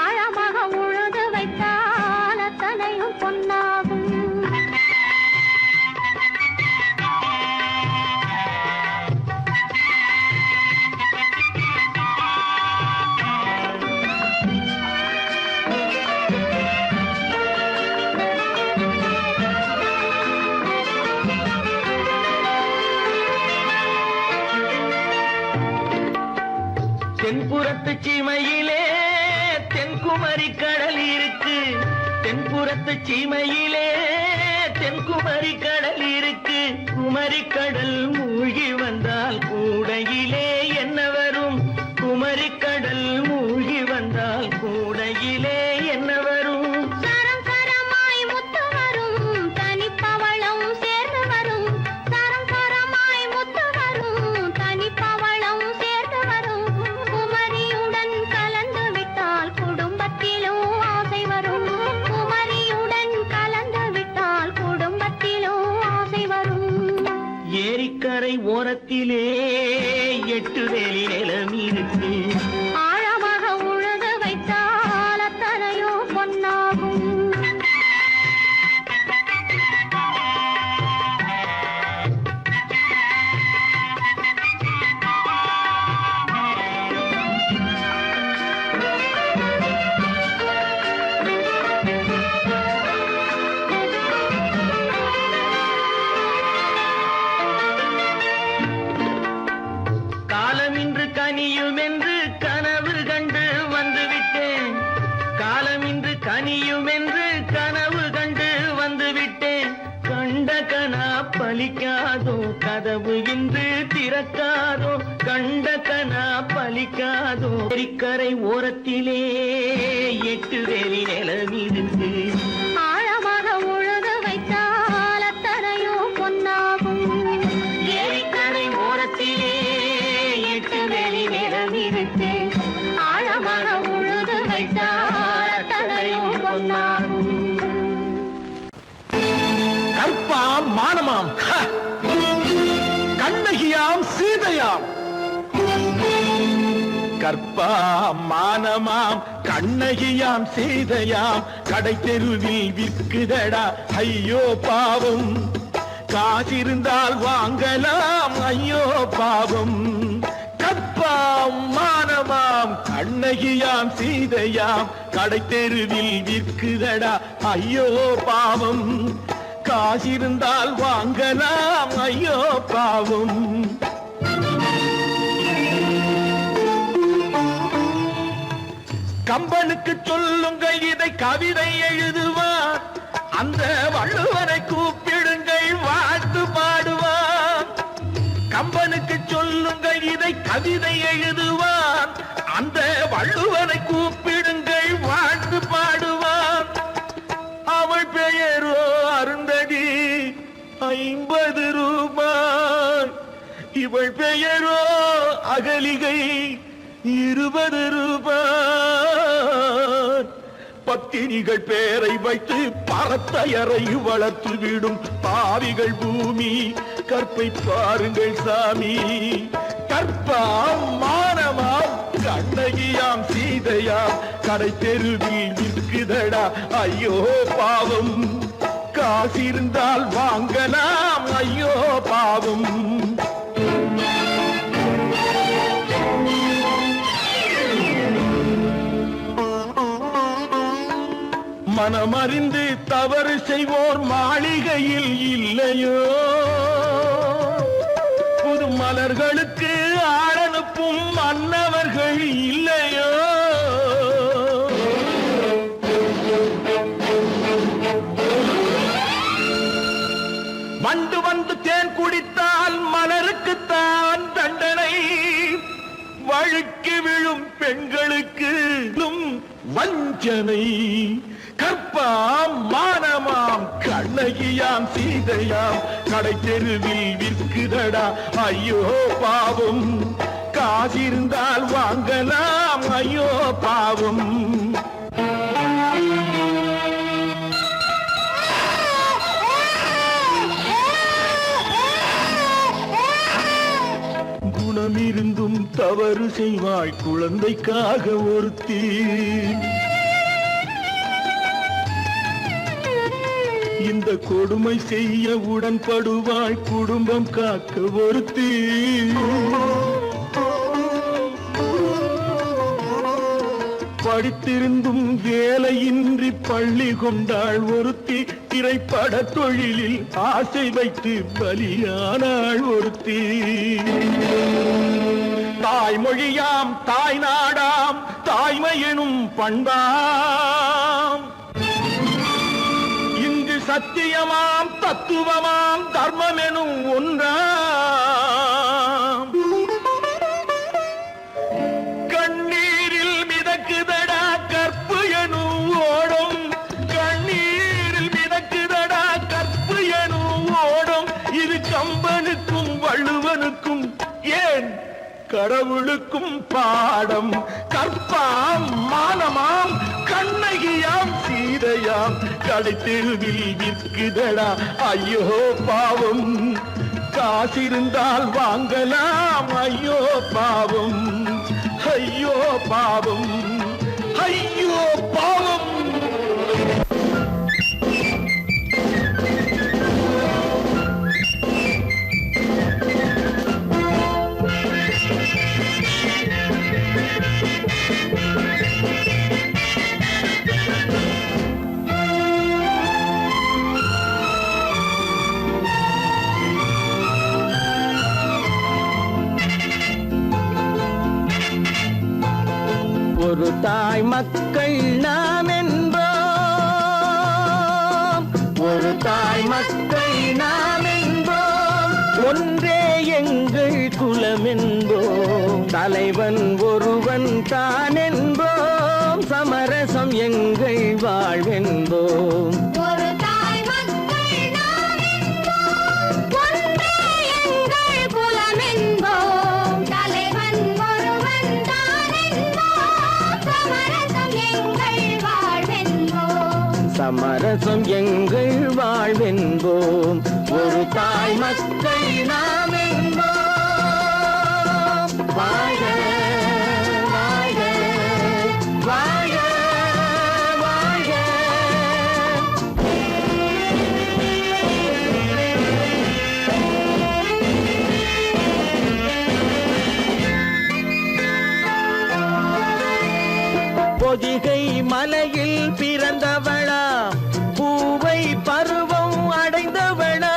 ஆழமாக உழுது வைத்தால் அத்தனையும் பொன்னாகும். தென்புறத்து சீமையிலே தென்குமரி கடல் இருக்கு. தென்புறத்து சீமையிலே தென்குமரி கடல் இருக்கு. குமரி கடல் மூழ்கி வந்தால் கூடையிலே என்ன வரும்? குமரி கடல் மூழ்கி வந்தால் கூடையிலே என்ன வரும்? சரம் சரமாய் முத்து வரும், தனிப்பவளம் சேர்ந்து வரும். சரம் சரமாய் முத்து வரும், தனிப்பவளம் சேர்ந்து வரும். குமரியுடன் கலந்து விட்டால் குடும்பத்திலும் ஆசை வரும். ஓரத்திலே 8 வேலி நிலம் இருக்கு. ஆழமாக உழுது வைத்தால் அத்தனையோ பொன்னாகும். காலம் இன்று கனியும் என்று கனவு கண்டு வந்துவிட்டேன். காலம் இன்று கனியும் என்று கனவு கண்டு வந்துவிட்டேன். கண்ட கனா பலிக்காதோ, கதவு இன்று திறக்காதோ. கண்ட கனா பலிக்காதோ. ஏரிக்கரை ஓரத்திலே 8 வேலி நிலம் இருக்கு. ஆழமாக உழுது வைத்தால் அத்தனையோ பொன்னாகும். ஏரிக்கரை ஓரத்திலே 8 வேலி நிலம் இருக்கு. ஆழமாக உழுது வைத்தால் அத்தனையோ பொன்னாகும். கற்பாம் மானமாம் கண்ணகியாம் சீதையாம். கற்பாம் மானமாம் கண்ணகியாம் சீதையாம் கடை தெருவில் விற்குதடா ஐயோ பாவம். காசிருந்தால் வாங்கலாம் ஐயோ பாவம். கற்பாம் மானமாம் கண்ணகியாம் சீதையாம் கடை தெருவில் விற்குதடா ஐயோ பாவம். காசிருந்தால் வாங்கலாம் ஐயோ பாவம். கம்பனுக்கு சொல்லுங்கள் இதை கவிதை எழுதுவார். அந்த வள்ளுவனை கூப்பிடுங்கள் வாழ்த்து பாடுவார். கம்பனுக்கு சொல்லுங்கள் இதை கவிதை எழுதுவார். அந்த வள்ளுவனை கூப்பிடுங்கள் வாழ்த்து பாடுவார். அவள் பெயரோ அருந்ததி 50 ரூபாய். இவள் பெயரோ அகலிகை 20 ரூபாய். பத்தினிகள் பேரை வைத்து பரத்தையறை வளர்த்து விடும் பாவிகள் பூமி. கற்பை பாருங்கள் சாமி. கற்பாம் மானமாம் கண்ணகியாம் சீதையாம் கடை தெருவில் விற்குதடா ஐயோ பாவம். காசிருந்தால் வாங்கலாம் ஐயோ பாவம். மனமறிந்து தவறு செய்வோர் மாளிகையில் இல்லையோ. புது மலர்களுக்கு ஆளனுப்பும் மன்னவர்கள் இல்லையோ. வண்டு வந்து தேன் குடித்தால் மலருக்குத்தான் தண்டனை. வழுக்கி விழும் பெண்களுக்கு வஞ்சனை. கற்பாம் மானமாம் கண்ணகியாம் சீதையாம் கடை தெருவில் விற்குதடா ஐயோ பாவம். காசிருந்தால் வாங்கலாம் ஐயோ பாவம். குணமிருந்தும் தவறு செய்வாய் குழந்தைக்காக ஒருத்தி. இந்த கொடுமை செய்ய உடன்படுவாய் குடும்பம் காக்க ஒருத்தி. படித்திருந்தும் வேலையின்றி பள்ளி கொண்டாள் ஒருத்தி. திரைப்பட தொழிலில் ஆசை வைத்து பலியானாள் ஒருத்தி. தாய்மொழியாம் தாய் நாடாம் தாய்மை எனும் பண்பாம். இங்கு சத்தியமாம் தத்துவமாம் தர்மம் எனும் ஒன்றாம். கண்ணீரில் மிதக்குதடா கற்பு எனும் ஓடும். கண்ணீரில் மிதக்குதடா கற்பு எனும் ஓடும். இது கம்பனுக்கும் வள்ளுவனுக்கும் ஏன் கடவுளுக்கும் பாடம். கற்பாம் மானமாம் கண்ணகியாம் சீதையாம் கடை தெருவில் விற்குதடா ஐயோ பாவம். காசிருந்தால் வாங்கலாம். ஐயோ பாவம், ஐயோ பாவம், ஐயோ பாவம். ஒரு தாய் மக்கள் நாம் என்போம், ஒரு தாய் மக்கள் நாம் என்போம், ஒன்றே எங்கள் குலம் என்போம், தலைவன் ஒருவன் தான் என்போம், சமரசம் எங்கள் வாழ்வென்போம். ஒரு தாய் மக்கள் நாம் என்போம், ஒன்றே எங்கள் குலம் என்போம், தலைவன் ஒருவன் தான் என்போம், சமரசம் எங்கள் வாழ்வென்போம். சமரசம் எங்கள் வாழ்வென்போம். ஒரு தாய் மக்கள் நாம் என்போம். வாழ்க வாழ்க வாழ்க வாழ்க. பொதிகை மலையில் பிறந்தவளா, பூவை பருவம் அடைந்தவளா,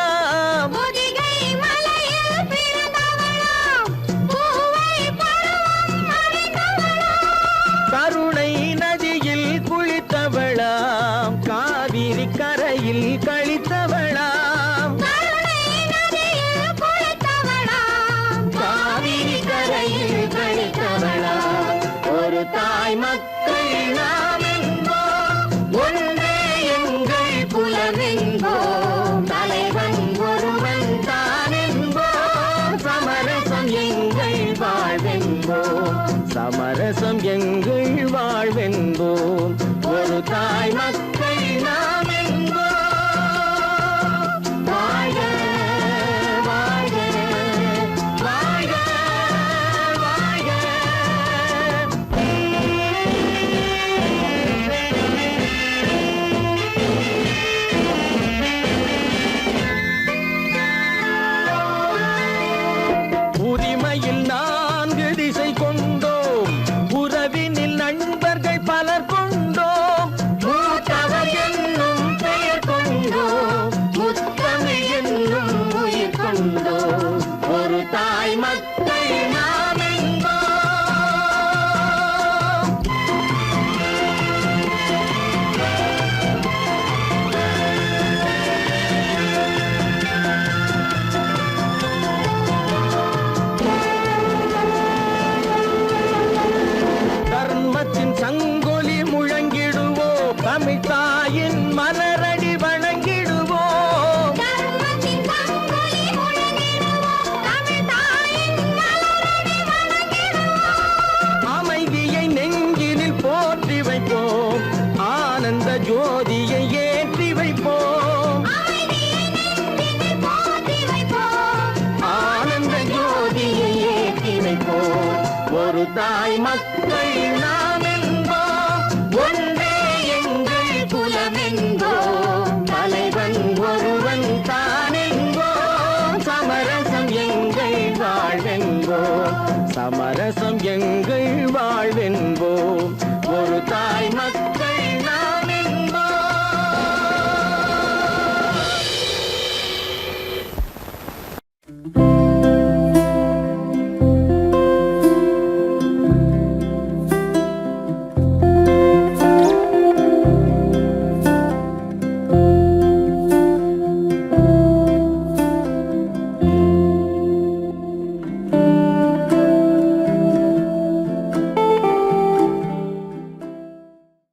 பொதிகை மலையில் பிறந்தவளாம், பூவை பருவம் அடைந்தவளாம், கருணை நதியில் குளித்தவளாம், காவிரி கரையில் கழித்தவளாம், கருணை நதியில் குளித்தவளாம், காவிரி கரையில் கழித்தவளாம். ஒரு தாய் மக்கள் நாம் என்போம், ஒன்றே எங்கள் குலம் என்போம், தலைவன் ஒருவன் தான் என்போம், சமரசம் எங்கள் வாழ்வென்போம், சமரசம் எங்கள் வாழ்வென்போம். ஒரு தாய் மக்கள் நாம் என்போம். வாழ்க வாழ்க வாழ்க வாழ்க. உரிமையில் 4 திசை கொண்டோம், உறவினில் நண்பர்கள் பலர் கொண்டோம், மூத்தவர் என்னும் பெயர் கொண்டோம், முத்தமிழ் என்னும் உயிர் கொண்டோம். ஒரு தாய் மக்கள் நாம் என்போம். தர்மத்தின் சங்கொலி முழங்கிடுவோம், தமிழ் தாயின் மலரடி வணங்கிடுவோம், தர்மத்தின் சங்கொலி முழங்கிடுவோம், தமிழ் தாயின் மலரடி வணங்கிடுவோம், அமைதியை நெஞ்சினில் போற்றி வைப்போம், ஆனந்த ஜோதியை ஏற்றி வைப்போம், அமைதியை நெஞ்சினில் போற்றி வைப்போம், ஆனந்த ஜோதியை ஏற்றி வைப்போம். ஒரு தாய் மக்கள் நாம் என்போம், ஒன்றே எங்கள் குலம் என்போம், தலைவன் ஒருவன் தான் என்போம், சமரசம் எங்கள் வாழ்வென்போம், சமரசம் எங்கள் வாழ்வென்போம்.